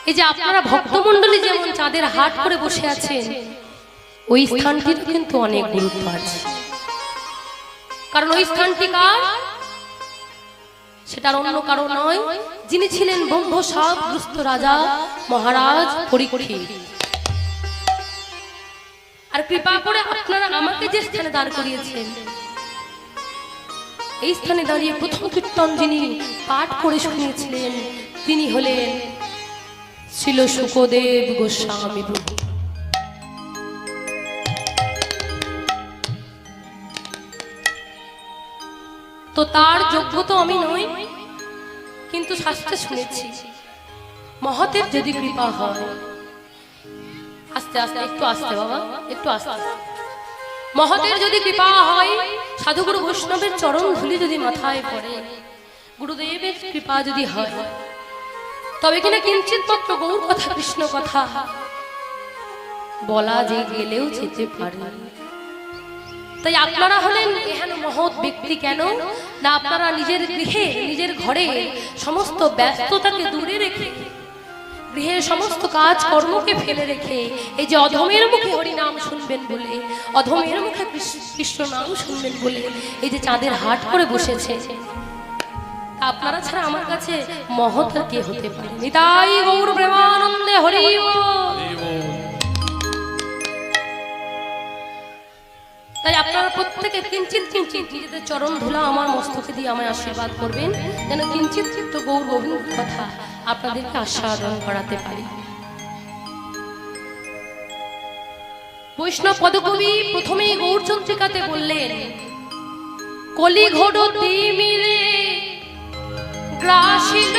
এই যে আপনারা ভক্তমণ্ডলী যেমন চাঁদের হাট করে বসে আছেন, ওই স্থানটির কিন্তু অনেক গুরুত্ব আছে। কারণ ওই স্থানটি কার? সেটার অন্য কারণ নয়, যিনি ছিলেন ব্রহ্মশাপগ্রস্ত রাজা মহারাজ পরীক্ষিত। আর কৃপা করে আপনারা আমাকে যে স্থানে দাঁড় করিয়েছেন, এই স্থানে দাঁড়িয়ে প্রথম কীর্তন যিনি পাঠ করে শুনিয়েছিলেন তিনি হলেন ছিল শুকদেব গোস্বামী প্রভু। তো তার যোগ্য তো আমি নই, কিন্তু শাস্ত্রে শুনেছি মহতের যদি কৃপা হয়, আস্তে আস্তে একটু আস্তে বাবা, একটু আস্তে, মহতের যদি কৃপা হয়, সাধুগুরু বৈষ্ণবের চরণ ধুলি যদি মাথায় পড়ে, গুরুদেবের কৃপা যদি হয়, তবে কিনা কিঞ্চিত মাত্র গৌর কথা কৃষ্ণ কথা বলা যে গেলেও যেতে পারে। তাই আপনারা হলেন এহেন মহৎ ব্যক্তি। কেন না আপনারা নিজের গৃহে নিজের ঘরে সমস্ত ব্যস্ততাকে দূরে রেখে, গৃহের সমস্ত কাজ কর্মকে ফেলে রেখে, এই যে অধমের মুখে হরি নাম শুনবেন বলে, অধমের মুখে কৃষ্ণ নাম শুনবেন বলে এই যে চাঁদের হাট করে বসেছে, আপনারা ছাড়া আমার কাছে মহৎ আর কে হতে পারে? নিতাই গৌর প্রেমানন্দে হরি বল। তাই আপনারা প্রত্যেকে কিঞ্চিত কিঞ্চিত নিজেদের চরণ ধুলা আমার মস্তকে দিয়ে আমায় আশীর্বাদ করবেন, যেন কিঞ্চিত চিত্ত গৌর গোবিন্দ কথা আপনাদেরকে আস্বাদন করাতে পারি। বৈষ্ণব পদকবি প্রথমেই গৌরচন্দ্রিকাতে বললেন, কলি ঘোড় তিমিরে গ্রাসিল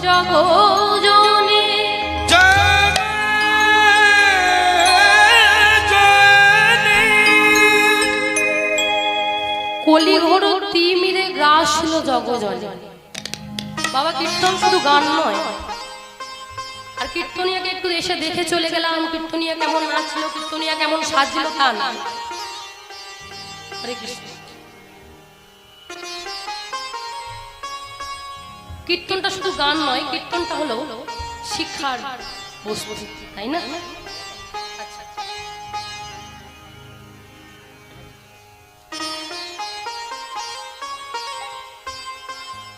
জগজনে, কলি ঘোড় তিমিরে গ্রাসিল জগজনে। বাবা, কীর্তন শুধু গান নয়। আর কীর্তনিয়াকে একটু এসে দেখে চলে গেলাম, কীর্তনিয়া কেমন নাচলো, কীর্তনিয়া কেমন সাজলো, তা না। হরে কৃষ্ণ। কীর্তনটা শুধু গান নয়, কীর্তনটা হলো শিক্ষার বস্তু, তাই না?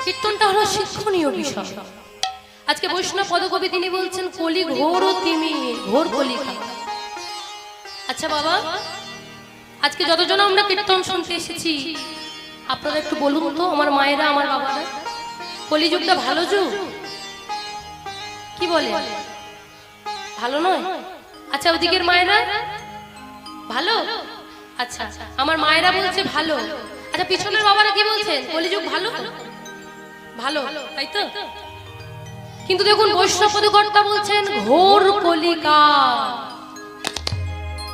কীর্তনটা হলো শিক্ষণীয় বিষয়। আজকে বৈষ্ণব পদকবি তিনি বলছেন কলি ঘোর তিমি, ঘোর কলিকা। আচ্ছা বাবা, আজকে যতজন আমরা কীর্তন শুনতে এসেছি, আপনারা একটু বলুন তো, আমার মায়েরা, আমার বাবারা, কলিযুগটা ভালো যুগ? কি বলে? ভালো নয়? আচ্ছা, ওদিকের মায়েরা ভালো? আচ্ছা, আমার মায়েরা বলছে ভালো। আচ্ছা, পিছনের বাবারা কি বলছেন? কলিযুগ ভালো? ভালো, তাই তো? কিন্তু দেখুন, বৈষ্ণব পদকর্তা বলছেন ঘোর কলিকা।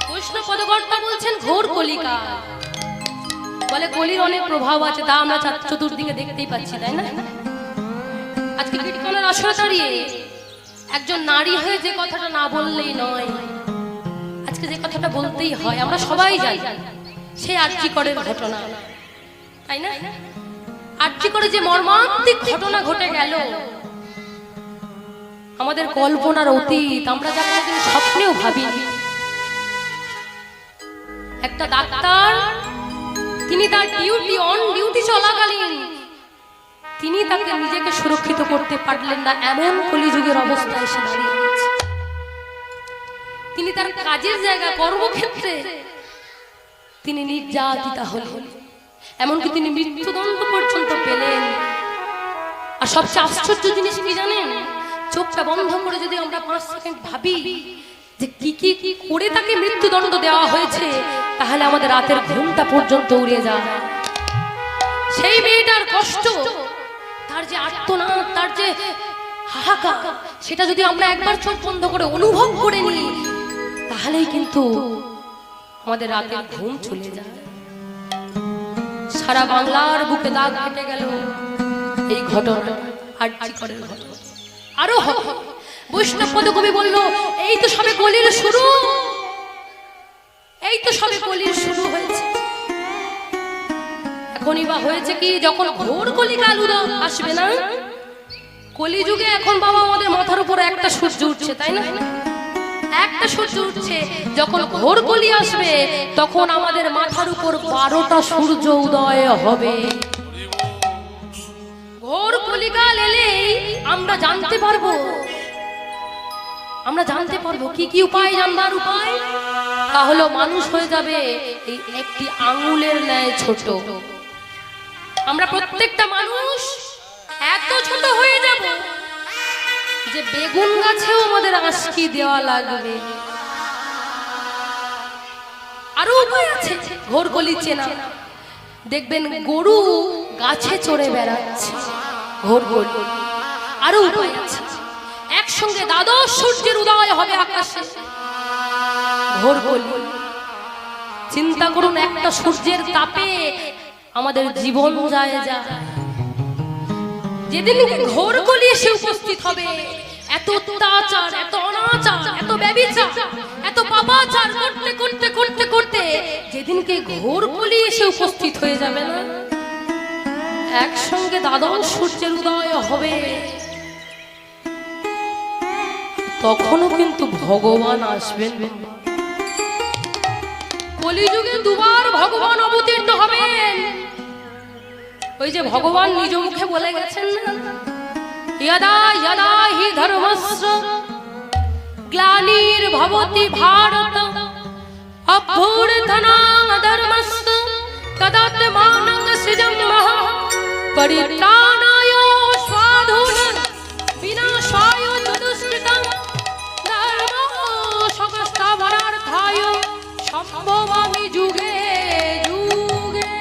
বৈষ্ণব পদকর্তা বলছেন ঘোর কলিকা। বলে কলির অনেক প্রভাব আছে, তা আমরা চতুর্দিকে দেখতেই পাচ্ছি, তাই না? আজকে কীর্তনের আসরে দাঁড়িয়ে একজন নারী হয়ে যে কথাটা না বললেই নয়, আজকে যে কথাটা বলতেই হয়, আমরা সবাই জানি সেই আর্যিকরের ঘটনা, তাই না? আর্যিকরে যে মর্মান্তিক ঘটনা ঘটে গেল, আমাদের কল্পনার অতীত, আমরা যা কোনোদিন স্বপ্নেও ভাবিনি। একটা ডাক্তার, তিনি তার ডিউটি চলাকালীন তিনি তাকে নিজেকে সুরক্ষিত করতে পারলেন না, এমন কলিযুগের অবস্থা এসে দাঁড়িয়েছে। তিনি তার কাজের জায়গা, কর্মক্ষেত্রে তিনি নির্যাতিতা হলেন, এমনকি তিনি মৃত্যুদণ্ড পর্যন্ত পেলেন। আর সবচেয়ে আশ্চর্য জিনিস কি জানেন? চোখটা বন্ধ করে যদি আমরা 5 সেকেন্ড ভাবি যে কি কি করে তাকে মৃত্যুদণ্ড দেওয়া হয়েছে, তাহলে আমাদের রাতের ঘুমটা পর্যন্ত উড়ে যায়। সেই মেয়েটার কষ্ট, তার যে আর্তনাদ, তার যে হাহাকার, সেটা যদি আমরা একবার চোখ বন্ধ করে অনুভব করে নিই, তাহলেই কিন্তু আমাদের রাতের ঘুম চলে যায়। সারা বাংলার বুকে দাগ কেটে গেল এই ঘটনা, আর্যিকরের ঘটনা। আরো বৈষ্ণব পদকবি বলল, এই তো সবে কলির শুরু, এই তো সবে কলির শুরু হয়েছে। এখনই বা হয়েছে কি, যখন ঘোর কলিকাল আসবে না, কলিযুগে এখন বাবা আমাদের মাথার উপর একটা সূর্য উঠছে, তাই না? একটা সূর্য উঠছে। যখন ঘোর কলি আসবে তখন আমাদের মাথার উপর 12টা সূর্য উদয় হবে। ঘোর কলিকাল এলেই আমরা জানতে পারবো, কি কি উপায় জানবার উপায়। তাহলে মানুষ হয়ে যাবে এই একটি আঙুলের ন্যায় ছোট। আমরা প্রত্যেকটা মানুষ এত ছোট হয়ে যাব যে বেগুন গাছেও আমাদের আঁশকি দেওয়া লাগবে। আরো উপায় আছে ঘোর কলি চেনা। দেখবেন গরু গাছে চড়ে বেড়াচ্ছে, ঘোর কলি। আরো উপায় আছে, একসঙ্গে দ্বাদশ সূর্যের উদয় হবে আকাশে, ঘোর কলি। চিন্তা করুন, একটা সূর্যের তাপে আমাদের জীবন যায়। যেদিন ঘোর কলি এসে উপস্থিত হবে, এত অত্যাচার, এত অনাচার, এত ব্যভিচার, এত পাপাচার করতে করতে করতে করতে যেদিনকে ঘোর কলি এসে উপস্থিত হয়ে যাবে না, একসঙ্গে দ্বাদশ সূর্যের উদয় হবে, তখনও কিন্তু ভগবান আসবেন। কলিযুগে দুবার ভগবান অবতীর্ণ হবেন। ওই যে ভগবান নিজ মুখে বলে গেছেন না, यदा यदा हि धर्मस्य ग्लानिर्भवति भारत अभ्युत्थानाधर्मस्य तदात्मानं सृजाम्यहं परित्राणाय साधूनां विनाशाय च दुष्कृतां धर्मसंस्थापनार्थाय सम्भवामि युगे युगे।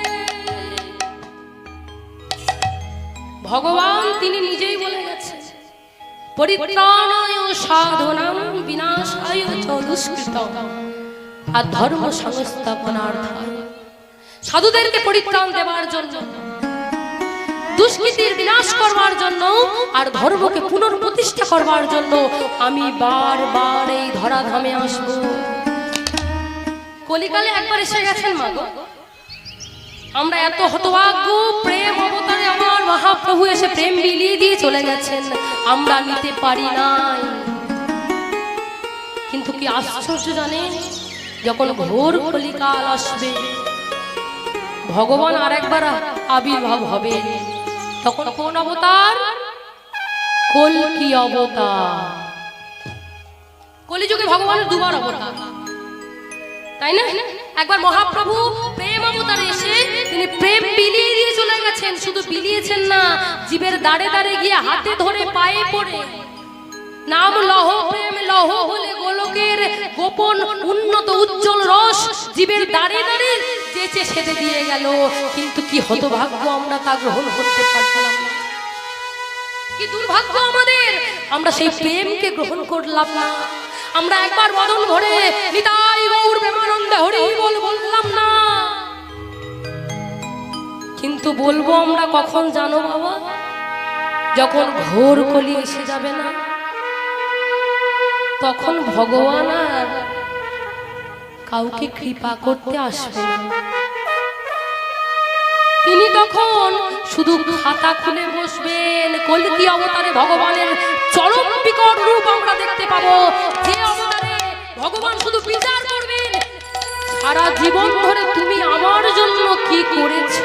ভগবান তিনি নিজেই বলে গেছেন, পরিত্রাণায় সাধনাং বিনাশায় চ দুষ্কৃতং আর ধর্ম সংস্থাপনার্থায়। সাধুদেরকে পরিত্রাণ দেওয়ার জন্য, দুষ্কৃতির বিনাশ করবার জন্য আর ধর্মকে পুনর্প্রতিষ্ঠা করবার জন্য আমি বারবার এই ধরাধামে আসব। কলিকালে একবার এসে গেছেন মা গো। আমরা এত হতভাগ্য, প্রেম অবতারে আমার মহাপ্রভু এসে প্রেম বিলিয়ে দিয়ে চলে গেছেন, আমরা নিতে পারি নাই। কিন্তু কি আশ্চর্য জানেন, যখন ঘোর কলিকাল আসবে ভগবান আরেকবার আবির্ভাব হবে। তখন কোন অবতার? কল্কি অবতার। কলিযুগে ভগবানের দুবার অবতার, তাই না? একবার মহাপ্রভু প্রেম অবতারে এসে তিনি প্রেম বিলিয়ে দিয়ে চলে গেছেন। শুধু বিলিয়েছেন না, জীবের দাঁড়ে দাঁড়ে গিয়ে হাতে ধরে পায়ে পড়ে নাম লহ প্রেম লহ বলে গোলকের গোপন উন্নত উজ্জ্বল রস জীবের দাঁড়ে দাঁড়ে যেচে সেদে দিয়ে গেল। কিন্তু কি হতভাগ্য, আমরা তা গ্রহণ করতে পারলাম না। কি দুর্ভাগ্য আমাদের, আমরা সেই প্রেমকে গ্রহণ করলাম না। আমরা একবার বদন ভরে নিতাই গৌর প্রেমানন্দে হরি বল বললাম না। কিন্তু বলবো আমরা কখন জানো বাবা? যখন ঘোর কলি এসে যাবে না, তখন ভগবান আর কাউকে কৃপা করতে আসবে না। তিনি তখন শুধু খাতা খুলে বসবেন। কল্কি অবতারে ভগবানের চরম বিকট রূপ আমরা দেখতে পাবো, যে অবতারে ভগবান শুধু বিচার করবেন, সারা জীবন ধরে তুমি আমার জন্য কি করেছো।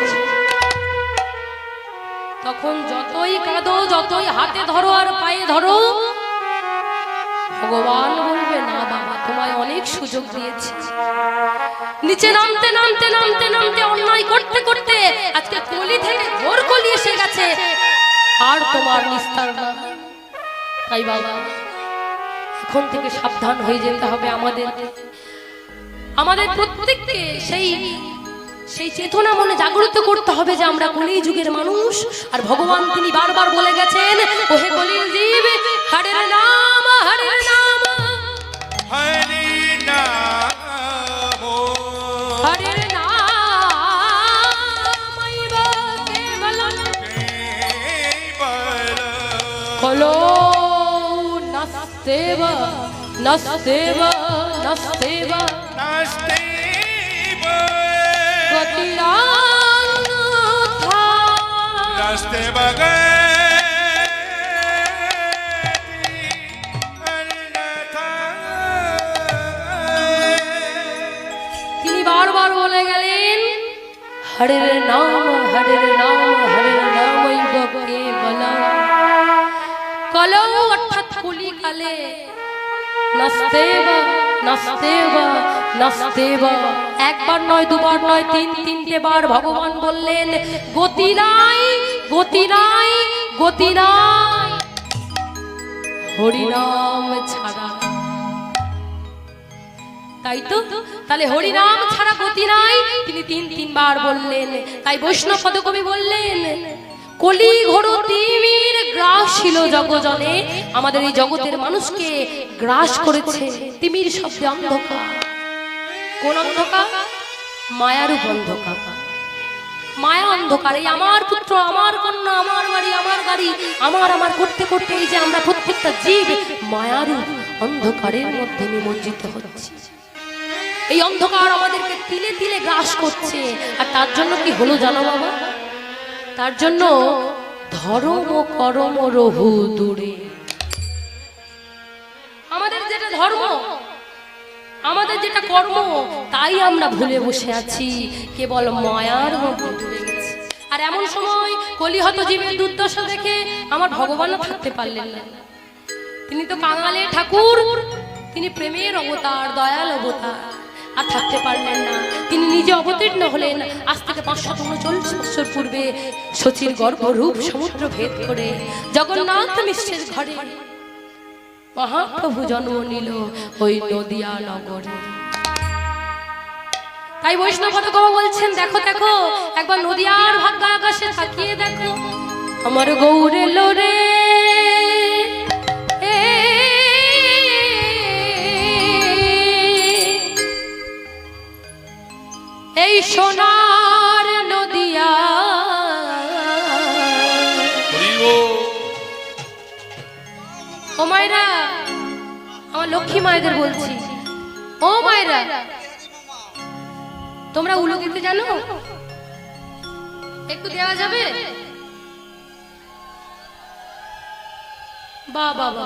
তখন যতই কাঁদো, যতই হাতে ধরো আর পায়ে ধরো, ভগবান বলবে না বাবা, তোমায় অনেক সুযোগ দিয়েছি। নিচে নামতে নামতে নামতে নামতে অন্যায় করতে করতে আজকে কলি থেকে ঘোর কলি এসে গেছে, আর তোমার নিস্তার না। তাই বাবা, এখন থেকে সাবধান হয়ে যেতে হবে আমাদের প্রত্যেককে। সেই চেতনা মনে জাগ্রত করতে হবে যে আমরা কলি যুগের মানুষ। আর ভগবান তিনি বারবার বলে গেছেন, ওহে কলির জীব, হরের নাম হরের নাম হরে নাম হরের নাম কলো নস্তেব নস্তেব নস্তেব নাস্তেব গতিরান্যথা নাস্তেব হরে নাম কেবলম কলৌ অর্থাৎ কলিকালে নাস্তেব একবার নয় দুবার নয় তিনটে বার ভগবান বললেন গতি নাই হরিনাম ছাড়া। তাই তো, তাহলে হরিনাম ছাড়া গতি নাই, তিনি তিনবার বললেন। তাই বৈষ্ণব পদকবি বললেন কলি ঘোর তিমির গ্রাস ছিল জগজনে, আমাদের এই জগতের মানুষকে গ্রাস করেছে তিমির শব্দে অন্ধকার। কোন অন্ধকার? মায়ারূপ অন্ধকার। মায়া অন্ধকার। এই আমার পুত্র, আমার কন্যা, আমার বাড়ি, আমার গাড়ি, আমার করতে করতে এই যে আমরা প্রত্যেকটা জীব মায়ারূপ অন্ধকারের মধ্যে নিমজ্জিত হচ্ছে। এই অন্ধকার আমাদেরকে তিলে তিলে গ্রাস করছে। আর তার জন্য কি হলো জানো বাবা? তার জন্য ধর্ম করম রহু দূরে। আমাদের যেটা ধর্ম, আমাদের যেটা কর্ম, তাই আমরা ভুলে বসে আছি, কেবল মায়ার মধ্যে ডুবে গেছি। আর এমন সময় কলিহত জীবের দুর্দশা দেখে আমার ভগবানও থাকতে পারলেন না। তিনি তো কাঙালে ঠাকুর, তিনি প্রেমের অবতার, দয়াল অবতার, আর থাকতে পারলেন না। তিনি নিজে অবতীর্ণ হলেন আজ থেকে 539 বছর পূর্বে শচীর গর্ভরূপ সমুদ্র ভেদ করে জগন্নাথ মিশ্রের ঘরে মহাপ্রভু জন্ম নিল ওই নদিয়া নগরে। তাই বৈষ্ণব পদকবি বলছেন দেখো দেখো একবার নদিয়ার ভাগ্য আকাশে তাকিয়ে দেখো, আমার গৌর এলো রে, এই সোনার নদিয়া। ও মায়েরা, আমার লক্ষ্মী মায়েদের বলছি, ও মায়েরা, তোমরা উলু দিতে জানো? একটু দেওয়া যাবে? বাবা বাবা,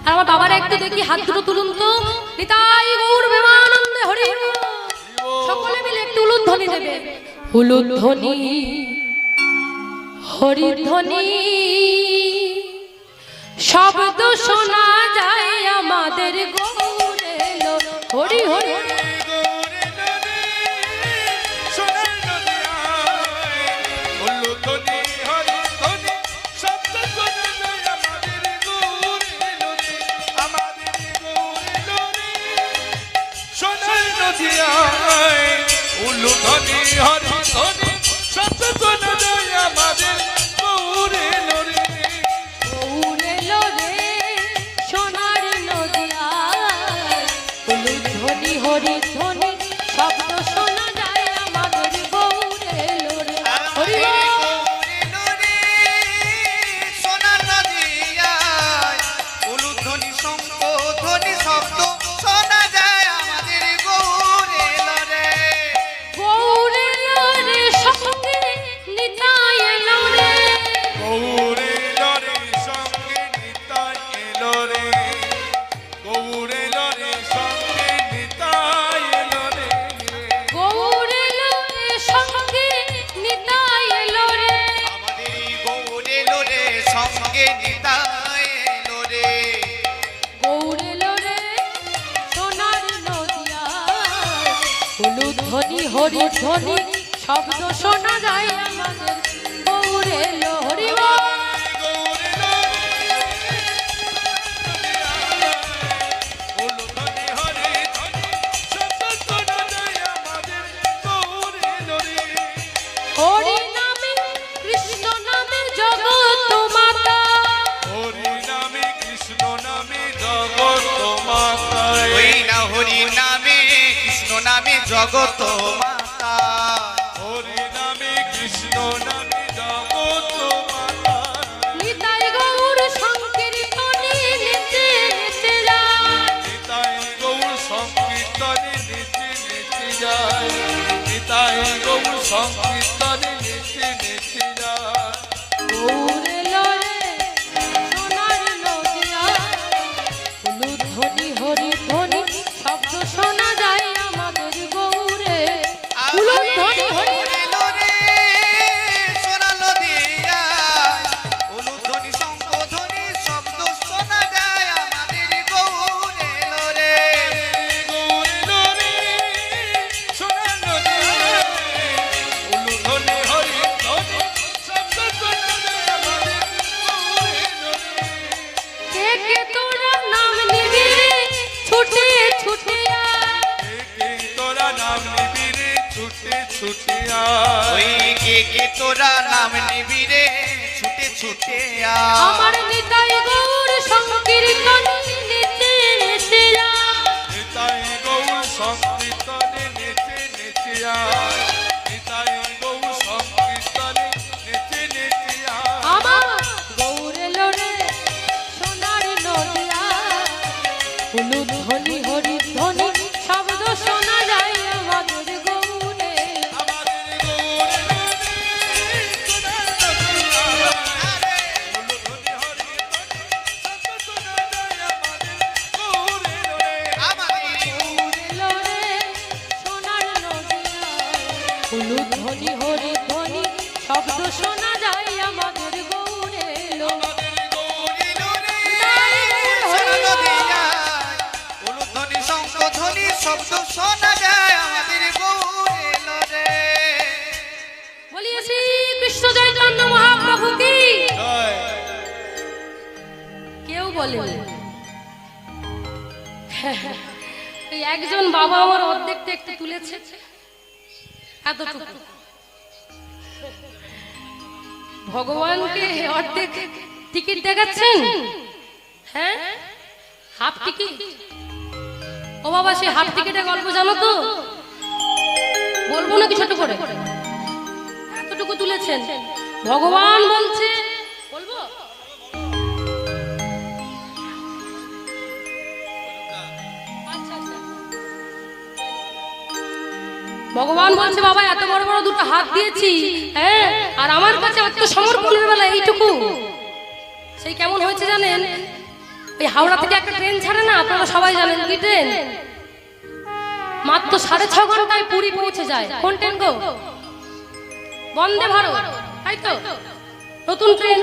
আর আমার বাবারা একটু দেখি হাত দুটো তুলুন তো। নিতাই গৌর প্রেমানন্দে হরি হরি। সকলে মিলে একটু উলুধ্বনি দেবে। উলুধ্বনি হরিধ্বনি শব্দ শোনা যায় আমাদের গৌর এলো হরি হরি। উলুধ্বনি হরিধ্বনি শব্দ শোনা যায় আমাদের গৌর এলো রে, গৌর এলো রে সোনার নদিয়ায়। উলুধ্বনি হরিধ্বনি শব্দ শোনা যায় আমাদের গৌর এলো রে হরি বল। সোনার নদিয়ায় উলুধ্বনি শঙ্খধ্বনি শব্দ শোনা যায় আমাদের গৌর এলো রে। গৌর এলো রে সঙ্গে নিতাই এলো রে, গৌর এলো রে সঙ্গে নিতাই এলো রে, গৌর এলো রে সঙ্গে নিতাই এলো রে, গৌর এলো রে সঙ্গে নিতাই এলো রে। আমাদের গৌর এলো রে সঙ্গে নিতাই এলো রে। গৌর এলো রে সোনার নদিয়ায়। উলুধ্বনি হরিধ্বনি শব্দ শোনা যায় আমাদের গৌর এলো হরি বল। গৌর এলো রে উলুধ্বনি হরিধ্বনি শব্দ শোনা যায় আমাদের গৌর এলো রে। হরি নামে কৃষ্ণ নামে জগৎ মাতা, হরি নামে কৃষ্ণ নামে জগৎ মাতায়, ওই না হরি নামে কৃষ্ণ নামে জগত মাতা। হরি নামে কৃষ্ণ নামে জগৎ মাতায়, নিতাই গৌর সংকীর্তনে নিতে নিতে যায়। নিতাই গৌর সংকীর্তনে নিতে নিতে যায়, নিতাই গৌর সংকীর্তনে নিতে নিতে যায়। গৌর এলো রে সোনার নদিয়ায়। উলুধ্বনি হরিধ্বনি শব্দ শোনা যায় আমাদের গৌরে ছুটে ওই কে তোরা নাম নিবি রে ছুটে ছুটে আয়। আমার নিতাই গৌর সংকীর্তন নেচে নেচে যায়। তাই গৌর সংকীর্তনে নেচে নেচে আয়। তাই গৌর সংকীর্তনে নেচে নেচে আয়। আমার গৌর লোরে সোনার নদিয়া হলুদ ধ্বনি হরি ধ্বনি শব্দ শোনা যায় আমাদের গৌরে। আমাদের গৌর লোরে সোনার নদিয়া হলুদ ধ্বনি হরি ধ্বনি শব্দ শোনা যায় আমাদের গৌরে। শব্দ শোনা যায় আমাদের গৌরে রে। বলিয়ে শ্রী কৃষ্ণ চৈতন্য মহাপ্রভু কি কেউ বলে এই একজন বাবা আমার অর্ধেকটা একটু তুলেছে এতটুকু ভগবানকে অর্ধেক টিকিট দেখাচ্ছেন। হ্যাঁ হাফ টিকিট। ও বাবা সে হাফ টিকিটের গল্প জানো তো? বলবো নাকি ছোট করে? এতটুকু তুলেছেন ভগবান বলছে বলবো। আচ্ছা, আচ্ছা। ভগবান বলছে বাবা এত বড় বড় দুটো হাত দিয়েছি, হ্যাঁ, আর আমার কাছে আত্মসমর্পণের বেলা এইটুকু। সেই কেমন হয়েছে জানেন? এই হাওড়া থেকে একটা ট্রেন ছাড়ে না, আপনারা সবাই জানেন কি ট্রেন? মাত্র 6.5 ঘন্টায় পুরী পৌঁছে যায়। কোন ট্রেন গো? বন্দে ভারত, তাই তো? নতুন ট্রেন।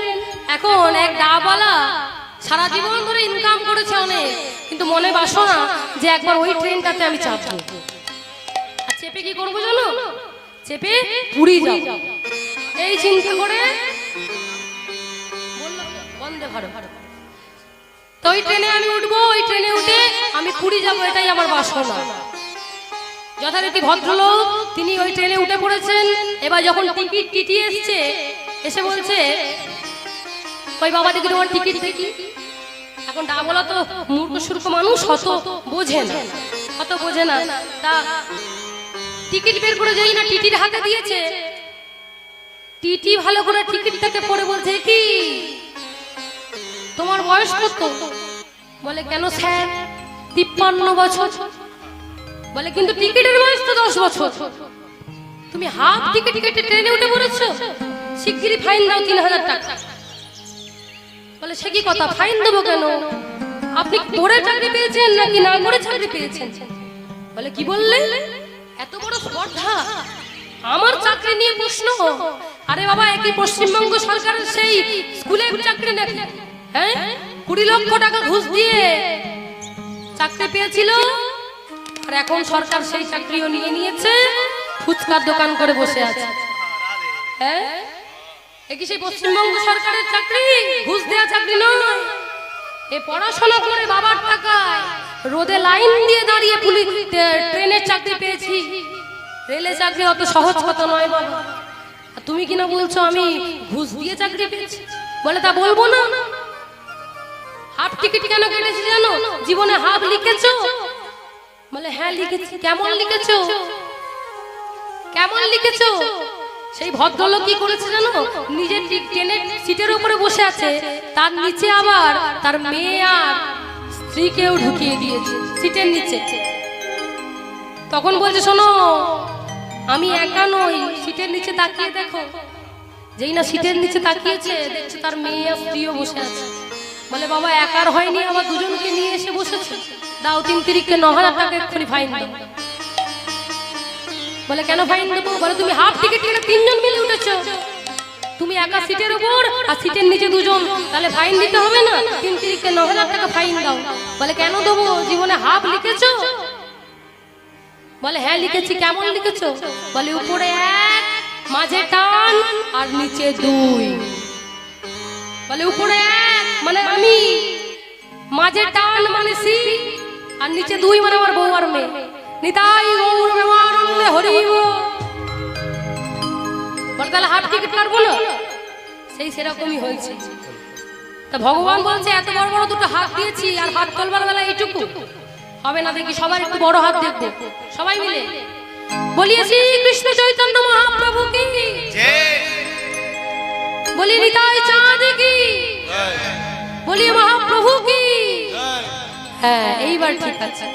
এখন এক ডাবওয়ালা সারা জীবন ধরে ইনকাম করেছে অনেক, কিন্তু মনে বাসনা যে একবার ওই ট্রেনটাতে আমি চাপবো। আর চেপে কি করবো জানো? চেপে পুরী যাব। এই চিন্তা করে বন্দে ভারত। তো ওই ট্রেনে আমি উঠবো, ওই ট্রেনে উঠে আমি পুরী যাবো, এটাই আমার বাসনা। যথারীতি ভদ্রলোক তিনি ওই ট্রেনে উঠে পড়েছেন। এবার যখন টিকিট টিটি এসছে, এসে বলছে ওই বাবা দেখি তোমার টিকিট দেখি। এখন ডাবলা তো মূর্খ সূর্খ মানুষ, অত বোঝে না, অত বোঝে না। তা টিকিট বের করে যাই না টিটির হাতে দিয়েছে। টিটি ভালো করে টিকিটটাকে পড়ে বলছে কি তোমার বয়স কত? বলে কেন স্যার? 53 বছর। বলে কিন্তু টিকিটের বয়স তো 10 বছর। তুমি হাফ টিকিট কেটে ট্রেনে উঠে পড়েছো, শিগগিরই ফাইন দাও 3000 টাকা। বলে সে কি কথা, ফাইন দেবো কেন? আপনি পড়ে চাকরি পেয়েছেন নাকি না পড়ে চাকরি পেয়েছেন? বলে কি বললে? এত বড় স্পর্ধা, আমার চাকরি নিয়ে প্রশ্ন? আরে বাবা একই পশ্চিমবঙ্গ সরকারের সেই স্কুলের চাকরি নাকি? হ্যাঁ 20 লক্ষ টাকা ঘুষ দিয়ে চাকরি পেয়েছিল, আর এখন সরকার সেই চাকরিও নিয়ে নিয়েছে, ফুচকার দোকান করে বসে আছে। হ্যাঁ একই সেই পশ্চিমবঙ্গ সরকারের চাকরি, ঘুষ দেওয়া চাকরি নয়। এ পড়াশোনা করে বাবার টাকায় রোদে লাইন দিয়ে দাঁড়িয়ে পুলিশ ট্রেনের চাকরি পেয়েছি। রেলের চাকরি অত সহজ কথা নয় বাবা। আর তুমি কিনা বলছো আমি ঘুষ দিয়ে চাকরি পেয়েছি? বলে তা বলবো না। হাফ টিকিট কেন কেটেছি জানো? জীবনে হাফ লিখেছো? বলে হ্যাঁ লিখেছি। কেমন লিখেছো? কেমন লিখেছো? সেই ভদ্রলোক কি করেছে জানো? নিজের ট্রেনের সিটের উপরে বসে আছে, তার নিচে আবার তার মেয়ে আর স্ত্রীকেও ঢুকিয়ে দিয়েছে সিটের নিচে। তখন বলছে শোনো আমি একা নই, সিটের নিচে তাকিয়ে দেখো। যেই না সিটের নিচে তাকিয়েছে, দেখছে তার মেয়ে আর স্ত্রীও বসে আছে। বলে বাবা একার হয়নি, আবার দুজনকে নিয়ে এসে বসেছে। দাও 3 তিরিখকে 9000 টাকা এক্ষুনি ফাইন দাও। বলে কেন ফাইন দেবো? বলে তুমি হাফ টিকিট কেটে 3 জন মিলে উঠেছো, তুমি একা সিটের উপর আর সিটের নিচে 2 জন, তাহলে ফাইন দিতে হবে না? 3 তিরিখকে 9000 টাকা ফাইন দাও। বলে কেন দেবো? জীবনে হাফ লিখেছো? বলে হ্যাঁ লিখেছি। কেমন লিখেছো? বলে উপরে 1, মাঝে টান আর নিচে 2। বলে উপরে 1 মানে আমি, মাঝে টান মানে সি, আর নিচে 2 মানে আমার বউ আর মেয়ে। নিতাই গৌর প্রেমানন্দে হরি বল। বলে তাহলে হাফ টিকিট কাটবো না? সেই সেরকমই হয়েছে। তা ভগবান বলছে এত বড় বড় দুটো হাত দিয়েছি আর হাত তোলবার বেলা এইটুকু হবে না, দেখি সবার একটু বড় হাত দেখবো সবাই মিলে। বলিয়েছি কৃষ্ণ চৈতন্য মহাপ্রভু কি, বলি নিতাই চাঁদ কি, বলি মহাপ্রভু কি। হ্যাঁ এইবার ঠিক আছে।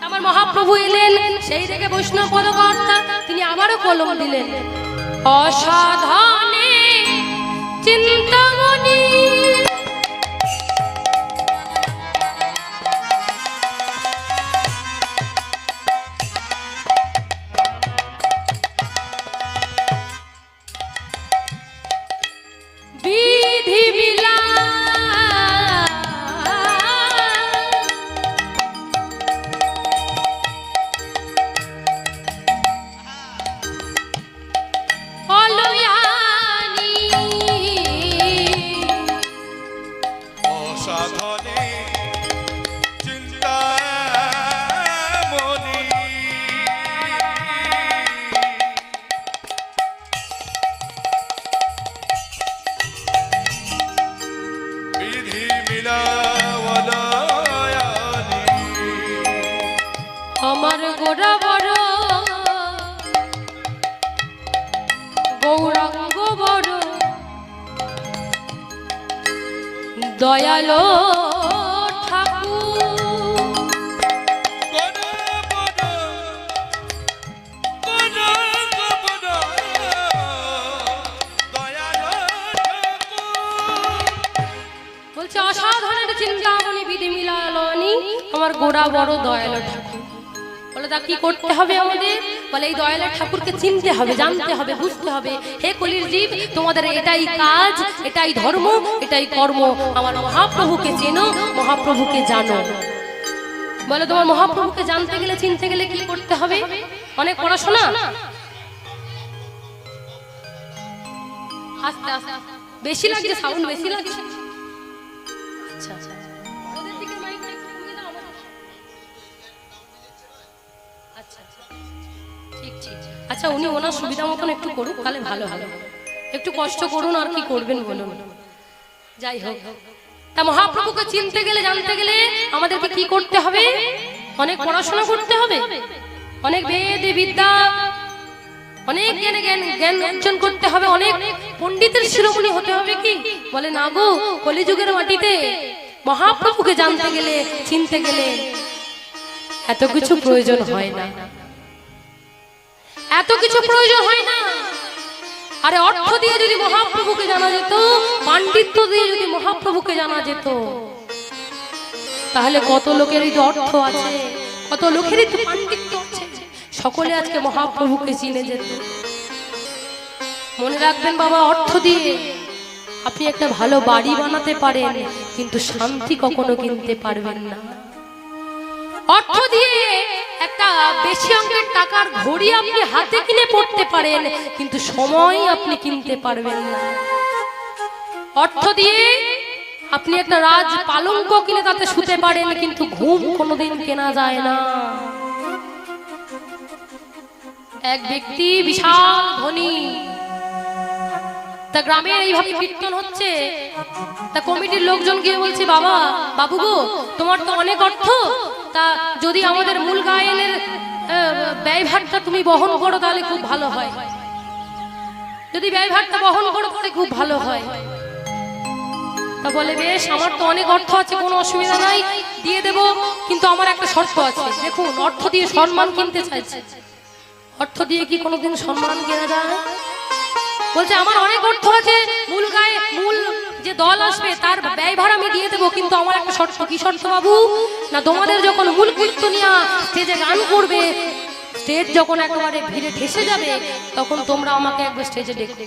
আমার মহাপ্রভু এলেন, সেই থেকে বৈষ্ণব পদকর্তা তিনি আবারও কলম দিলেন, অসাধনে চিন্তামণি। বিধি বিলা অলয়ানি অসাধনে চিন্তামণি বিধি মিলাওয়ালায়ানি আমার গোড়া বড় গৌরাঙ্গ বড় দয়ালো ঠাকুর। বলছে অসাধারণ চিন্তামণি বিধি মিলানি, আমার গোড়া বড় দয়ালো ঠাকুর। বলে তা কি করতে হবে আমাদের? বলে এই দয়ালের ঠাকুরকে চিনতে হবে, জানতে হবে, বুঝতে হবে। হে কলির জীব, তোমাদের এটাই কাজ, এটাই ধর্ম, এটাই কর্ম। আমার মহাপ্রভুকে চেনো, মহাপ্রভুকে জানো। বলে তোমার মহাপ্রভুকে জানতে গেলে, চিনতে গেলে কি করতে হবে? অনেক পড়াশোনা। আস্তে আস্তে বেশি লাগছে, সাউন্ড বেশি লাগছে। আচ্ছা আচ্ছা, ওদের দিকে মাইকটা একটু কমিয়ে দাও আমার। আচ্ছা আচ্ছা, ঠিক ঠিক। আচ্ছা উনি ওনার সুবিধা মতন একটু করুক, তাহলে ভালো হবে। একটু কষ্ট করুন, আর কি করবেন বলুন। যাই হোক, তা মহাপ্রভুকে চিনতে গেলে, জানতে গেলে আমাদেরকে কি করতে হবে? অনেক পড়াশোনা করতে হবে, অনেক বেদ বিদ্যা, অনেক জ্ঞান অর্জন করতে হবে, অনেক পণ্ডিতের শিরোমণি হতে হবে। কি বলে না গো, কলিযুগের মাটিতে মহাপ্রভুকে জানতে গেলে, চিনতে গেলে এত কিছু প্রয়োজন হয় না, এত কিছু প্রয়োজন হয় না। আরে অর্থ দিয়ে যদি মহাপ্রভুকে জানা যেত, পাণ্ডিত্য দিয়ে যদি মহাপ্রভুকে জানা যেত, তাহলে কত লোকেরই তো অর্থ আছে, কত লোকেরই তো পাণ্ডিত্য আছে, সকলে আজকে মহাপ্রভুকে চিনে যেত। মনে রাখবেন বাবা, অর্থ দিয়ে আপনি একটা ভালো বাড়ি বানাতে পারেন, কিন্তু শান্তি কখনো কিনতে পারবেন না। অর্থ দিয়ে একটা বেশি অঙ্কের টাকার ঘড়ি আপনি হাতে কিনে পড়তে পারেন, কিন্তু সময় আপনি কিনতে পারবেন না। অর্থ দিয়ে আপনি একটা রাজ পালঙ্ক কিনে তাতে শুতে পারেন, কিন্তু ঘুম কোনোদিন কেনা যায় না। এক ব্যক্তি বিশাল ধনী, তা গ্রামে এইভাবে কীর্তন হচ্ছে, তা কমিটির লোকজন গিয়ে বলছে, বাবা বাবু গো, তোমার তো অনেক অর্থ, তা যদি আমাদের মূল গায়নের ব্যয়ভারটা তুমি বহন করো তাহলে খুব ভালো হয়, যদি ব্যয়ভারটা বহন করো তাহলে খুব ভালো হয়। তা বলে বেশ, আমার তো অনেক অর্থ আছে, কোনো অসুবিধা নাই, দিয়ে দেব, কিন্তু আমার একটা শর্ত আছে। দেখুন, অর্থ দিয়ে সম্মান কিনতে চাইছে, অর্থ দিয়ে কি কোনোদিন সম্মান কেনা যায়? বলছে আমার অনেক অর্থ আছে, মূল যে দল আসবে তার ব্যয়ভার আমি দিয়ে দেবো, কিন্তু আমার একটা শর্ত। কি শর্ত বাবু? না, তোমাদের যখন মূল কীর্তনিয়া স্টেজে গান করবে, স্টেজ যখন একেবারে ভিড়ে ঠেসে যাবে, তখন তোমরা আমাকে একবার স্টেজে ডেকে।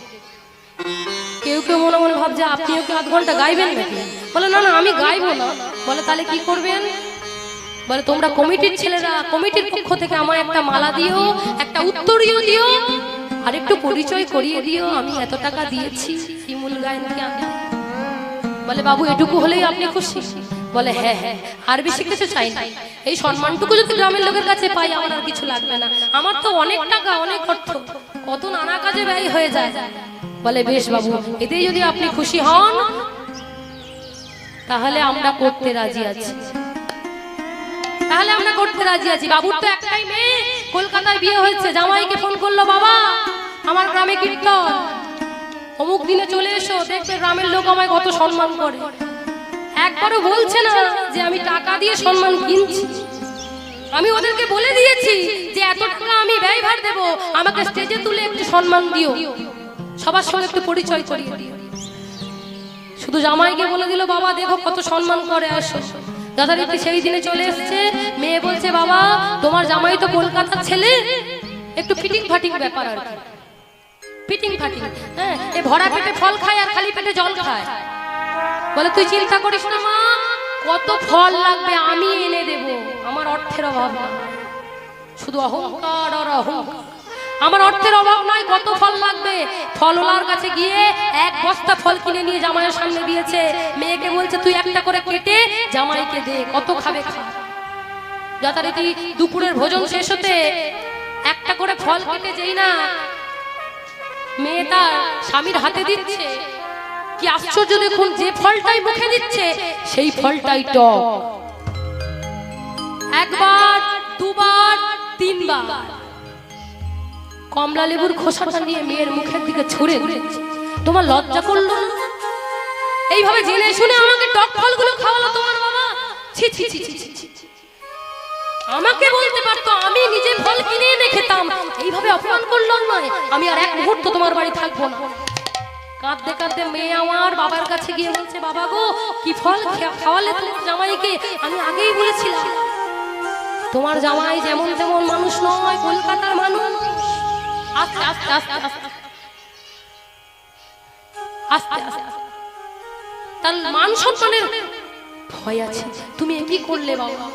কেউ কেউ মনে মনে ভাবছে আপনিও কি আধ ঘন্টা গাইবেন নাকি? বলে না না, আমি গাইবো না। বলে তাহলে কি করবেন? বলে তোমরা কমিটির ছেলেরা, কমিটির পক্ষ থেকে আমার একটা মালা দিও, একটা উত্তরীয় দিও, আর একটু পরিচয় করিয়ে দিও আমি এত টাকা দিয়েছি শিমুল গায়নকে। আমি বলে বাবু এটুকু হলেই আপনি খুশি? বলে হ্যাঁ হ্যাঁ, আর বেশি কিছু চাই না, এই সম্মানটুকু যদি গ্রামের লোকের কাছে পাই আমার আর কিছু লাগবে না। আমার তো অনেক টাকা, অনেক অর্থ, কত নানা কাজে ব্যয় হয়ে যায়। বলে বেশ বাবু, এতেই যদি আপনি খুশি হন তাহলে আমরা করতে রাজি আছি, তাহলে আমরা করতে রাজি আছি। বাবুর তো একটাই মেয়ে, কলকাতায় বিয়ে হয়েছে। জামাইকে ফোন করলো, বাবা আমার গ্রামে কীর্তন, অমুক দিনে চলে এসো, দেখবে গ্রামের লোক আমায় কত সম্মান করে। একবারও বলছে না যে আমি টাকা দিয়ে সম্মান কিনছি। আমি ওদেরকে বলে দিয়েছি যে এত টাকা আমি ব্যয়ভার দেব, আমাকে স্টেজে তুলে একটু সম্মান দিও, সবার সঙ্গে একটু পরিচয় করিয়ে দিও। শুধু জামাইকে বলে দিল, বাবা দেখো কত সম্মান করে, আসো। যথারীতি সেই দিনে চলে এসছে। মেয়ে বলছে, বাবা তোমার জামাই তো কলকাতার ছেলে, একটু ফিটিং ফাটিং ব্যাপার আর কি, ফিটিং ফাটিং। হ্যাঁ, এ ভরা পেটে ফল খায় আর খালি পেটে জল খায়। বলে তুই চিন্তা করিস না মা, কত ফল লাগবে আমি এনে দেব, আমার অর্থের অভাব না। শুধু অহংকার আর অহংকার, আমার অর্থের অভাব নয়, কত ফল লাগবে। ফলওয়ালার কাছে গিয়ে এক বস্তা ফল কিনে নিয়ে জামাইয়ের সামনে দিয়েছে। মেয়েকে বলছে তুই একটা করে কেটে জামাইকে দে, কত খাবে খা। যথারীতি দুপুরের ভোজন শেষ হতে একটা করে ফল কেটে যেই না মেয়ে তার স্বামীর হাতে দিচ্ছে, কি আশ্চর্য দেখুন, যে ফলটাই মুখে দিচ্ছে সেই ফলটাই টক। একবার, দুবার, তিনবার কমলা লেবুর খোসাটা নিয়ে মেয়ের মুখের দিকে ছুঁড়ে দিচ্ছে। তোমার লজ্জা করলো না? এইভাবে জেনে শুনে আমাকে টক ফলগুলো খাওয়ালো তোমার বাবা? ছি ছি ছি ছি ছি ছি। আমাকে বলতে পারতো, আমি নিজে ফল কিনে এনে খেতাম। এইভাবে অপমান করলো নয়, আমি আর এক মুহূর্ত তোমার বাড়ি থাকবো না। কাঁদতে কাঁদতে মেয়ে আমার বাবার কাছে গিয়ে বলছে, বাবা গো কি ফল খাওয়ালে তোমার জামাইকে? আমি আগেই বলেছিলাম তোমার জামাই যেমন তেমন মানুষ নয়, কলকাতার মানুষ। আস্তে আস্তে আস্তে আস্তে আস্তে আস্তে তার মান সম্মানের ভয় আছে। তুমি কি করলে বাবা?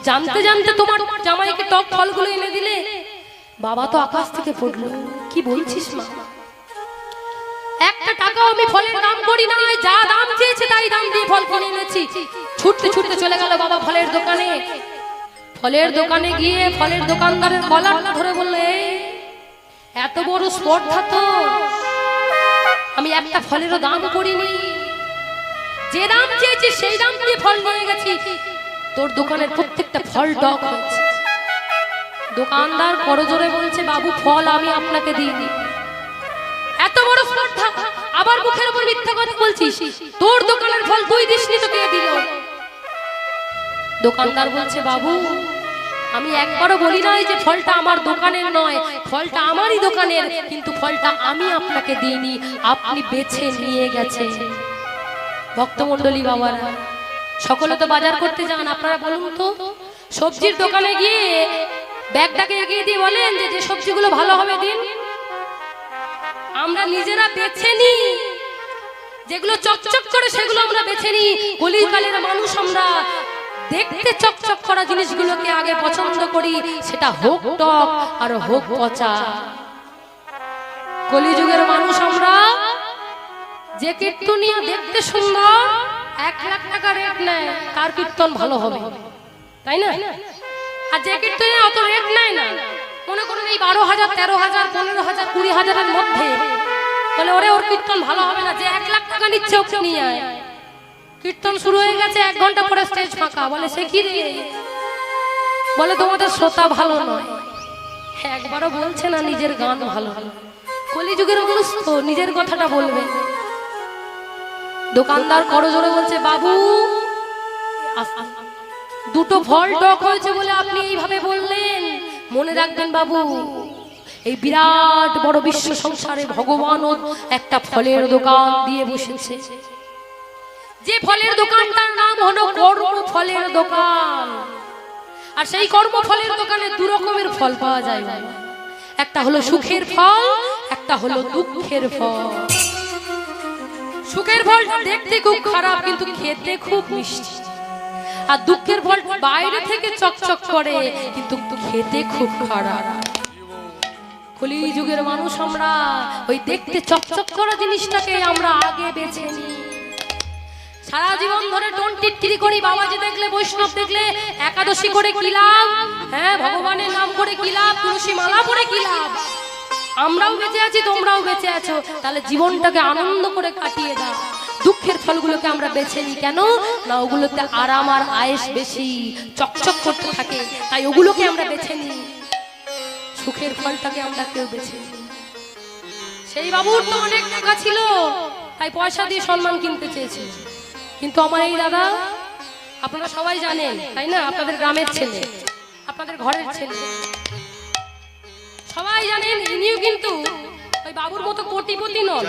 জানতে জানতে তোমার জামাইকে টক ফলগুলো এনে দিলে। বাবা তো আকাশ থেকে পড়লো, কি বলছিস মা? একটা টাকাও আমি ফলের দাম করি না, যা দাম চেয়েছে তাই দাম দিয়ে ফল কিনে এনেছি। ছুটতে ছুটতে চলে গেল বাবা ফলের দোকানে। ফলের দোকানে গিয়ে ফলের দোকানদারের কলারটা ধরে বললে, এত বড় স্পর্ধা তো, আমি একটা ফলেরও দাম করিনি, যে দাম চেয়েছি সেই দাম দিয়ে ফল নিয়ে গেছি, তোর দোকানের প্রত্যেকটা ফল টক হয়েছে। দোকানদার করজোরে বলছে, বাবু ফল আমি আপনাকে দিইনি। এত বড় স্পর্ধা, আবার মুখের উপর মিথ্যা কথা বলছিস, তোর দোকানের ফল তুই দিসনি তো কে দিল? দোকানদার বলছে, বাবু আমি একবারও বলি নাই যে ফলটা আমার দোকানের নয়, ফলটা আমারই দোকানের, কিন্তু ফলটা আমি আপনাকে দিইনি, আপনি বেছে নিয়ে গেছেন। ভক্তমণ্ডলী বাবারা, সকলে তো বাজার করতে যান, আপনারা বলুন তো, সবজির দোকানে গিয়ে ব্যাগটাকে এগিয়ে দিয়ে বলেন যে যে সবজিগুলো ভালো হবে দিন। আমরা নিজেরা বেছে নিই, যেগুলো চকচক করে সেগুলো আমরা বেছে নিই। কলিকালের মানুষ আমরা দেখতে চকচক করা জিনিসগুলোকে আগে পছন্দ করি, সেটা হোক টক আর হোক পচা। কলিযুগের মানুষ আমরা, যে কীর্তনিয়া দেখতে সুন্দর 1 লাখ টাকা রেট নেয়, তার কীর্তন ভালো হবে, তাই না? আর যে কীর্তনিয়া অত রেট নেয় না, মনে করুন এই 12,000, 13,000, 15,000, 20,000-এর মধ্যে, বলে ওরে ওর কীর্তন ভালো হবে না, যে 1 লাখ টাকা নিচ্ছে ওকে নিয়ে আয়। কীর্তন শুরু হয়ে গেছে, 1 ঘন্টা পরে স্টেজ ফাঁকা। বলে সে কি রে? বলে তোমাদের শ্রোতা ভালো নয়। একবারও বলছে না নিজের গান ভালো। কলিযুগের মানুষ তো নিজের কথাটা বলবে। দোকানদার করজোরে বলছে, বাবু দুটো ফল টক হয়েছে বলে আপনি এইভাবে বললেন, মনে রাখবেন বাবু, এই বিরাট বড় বিশ্ব সংসারে ভগবানও একটা ফলের দোকান দিয়ে বসেছে। যে ফলের দোকানটার নাম হলো কর্ম ফলের দোকান। আর সেই কর্ম ফলের দোকানে 2 রকমের ফল পাওয়া যায়, একটা হলো সুখের ফল, একটা হলো দুঃখের ফল। সুখের ফলটা দেখতে খুব খারাপ কিন্তু খেতে খুব মিষ্টি, আর দুঃখের ফল বাইরে থেকে চকচক করে কিন্তু খেতে খুব খারাপ। কলিযুগের মানুষ আমরা ওই দেখতে চকচক করা জিনিসটাকে আমরা আগে বেছে নিই। সারা জীবন ধরে টোন টিটকিরি করি, বাবাজি দেখলে, বৈষ্ণব দেখলে একাদশী করে কি লাভ, হ্যাঁ ভগবানের নাম করে কি লাভ, তুলসী মালা পরে কি লাভ, আমরাও বেঁচে আছি, তোমরাও বেঁচে আছো, তাহলে জীবনটাকে আনন্দ করে কাটিয়ে দাও। দুঃখের ফলগুলোকে আমরা বেছে নিই কেন? না ওগুলোতে আরাম আর আয়েশ বেশি, চকচক করতে থাকে, তাই ওগুলোকে আমরা বেছে নিই। সুখের ফলটাকে আমরা কেউ বেছে নিই। সেই বাবুর তো অনেক টাকা ছিল, তাই পয়সা দিয়ে সম্মান কিনতে চেয়েছিল। কিন্তু আমার এই দাদা, আপনারা সবাই জানেন তাই না, আপনাদের গ্রামের ছেলে, আপনাদের ঘরের ছেলে, সবাই জানেন ইনিও কিন্তু ওই বাবুর মতো কোটিপতি নন।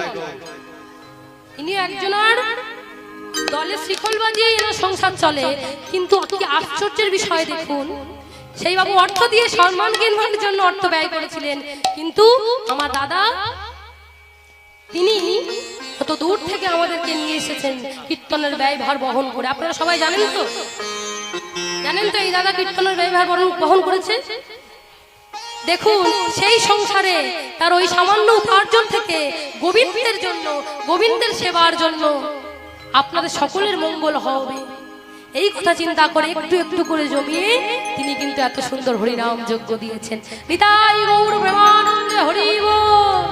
ইনি একজনের দলের শিকল বাজিয়ে এনার সংসার চলে। কিন্তু কি আশ্চর্যের বিষয় দেখুন, সেই বাবু অর্থ দিয়ে সম্মান কিনবার জন্য অর্থ ব্যয় করেছিলেন, কিন্তু আমার দাদা তিনি কত দূর থেকে আমাদেরকে নিয়ে এসেছেন কীর্তনের ব্যয়ভার বহন করে। আপনারা সবাই জানেন তো, জানেন তো এই দাদা কীর্তনের ব্যয়ভার বহন করেছে। দেখুন সেই সংসারে তার ওই সামান্য উপার্জন থেকে গোবিন্দের জন্য, গোবিন্দের সেবার জন্য আপনাদের সকলের মঙ্গল হবে, এই কথা চিন্তা করে একটু একটু করে জমিয়ে তিনি কিন্তু এত সুন্দর হরিনাম যজ্ঞ দিয়েছেন। নিতাই গৌর প্রেমানন্দে হরি বল।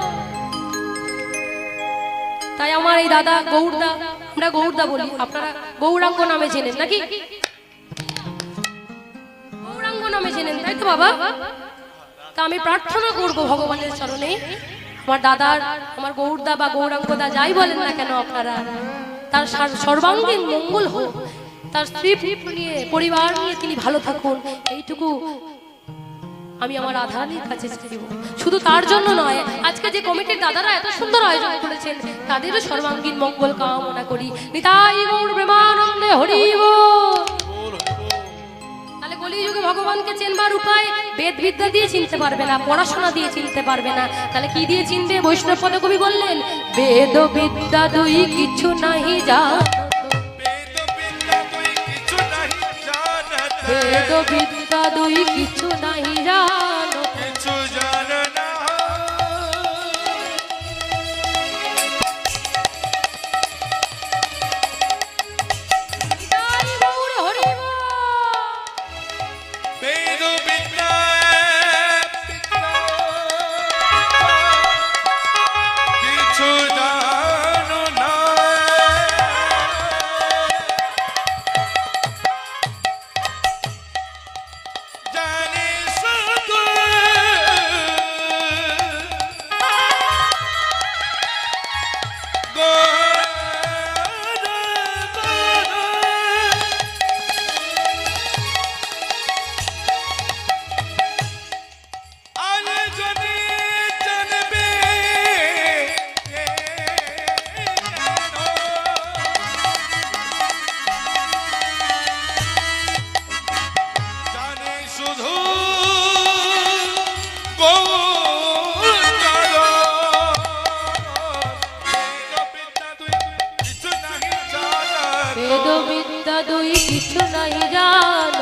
তাই আমার এই দাদা গৌরদা, আমরা গৌরদা বলি, আপনারা গৌরাঙ্গ নামে চেনেন নাকি? গৌরাঙ্গ নামে চেনেন তাই তো বাবা? তা আমি প্রার্থনা করব ভগবানের চরণে, আমার দাদার, আমার গৌরদা বা গৌরাঙ্গদা যাই বলেন না কেন আপনারা, তার সর্বাঙ্গীন মঙ্গল হোক, তার স্ত্রী নিয়ে পরিবার নিয়ে তিনি ভালো থাকুন, এইটুকু আমি আমার আধারানীর কাছে চাইব। শুধু তার জন্য নয়, আজকে যে কমিটির দাদারা এত সুন্দর আয়োজন করেছেন তাদেরও সর্বাঙ্গীন মঙ্গল কামনা করি। নিতাই গৌর প্রেমানন্দে হরি বল। তাহলে কলিযুগে ভগবানকে চেনবার উপায় বেদ বিদ্যা দিয়ে চিনতে পারবে না, পড়াশোনা দিয়ে চিনতে পারবে না, তাহলে কি দিয়ে চিনবে? বৈষ্ণব পদে কবি বললেন, বেদ বিদ্যা দুই কিছু নাহি জান, বেদ বিদ্যা দুই কিছু নাহি জান, কিছু জানে না। নিতাই গৌর হরি বল। বেদ বিদ্যা কিছু জানো না। জানি শুধু আরে যদি জানবে জানে শুধু বেদ বিদ্যা দুই কিছু নাহি জান,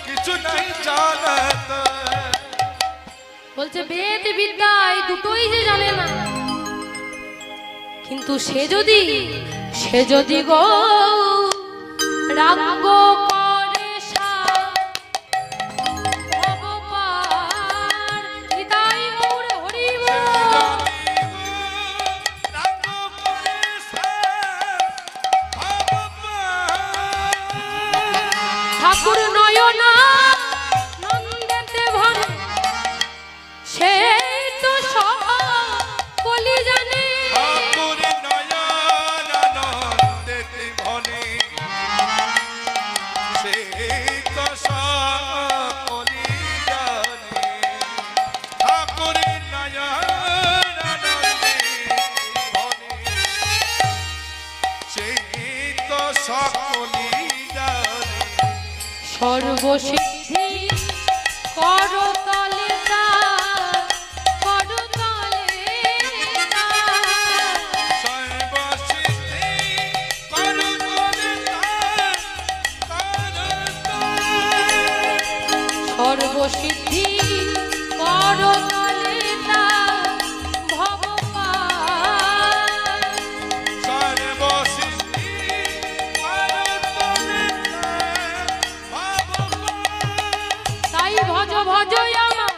কিছু নাই জানত। বলছে বেদ বিদ্যা এই দুটোই যে জানে না, কিন্তু সে যদি গো রাঙ্গ করে অবপার। নিতাই গৌর হরি বল। ঠাকুর নয়না নন্দেতে ভরে, সেই তো সকলি জানে, সর্বসিদ্ধি করতলে তার, করতলে সর্বসিদ্ধি করতলে তার ভগবান। তাই ভজ ভজ আমার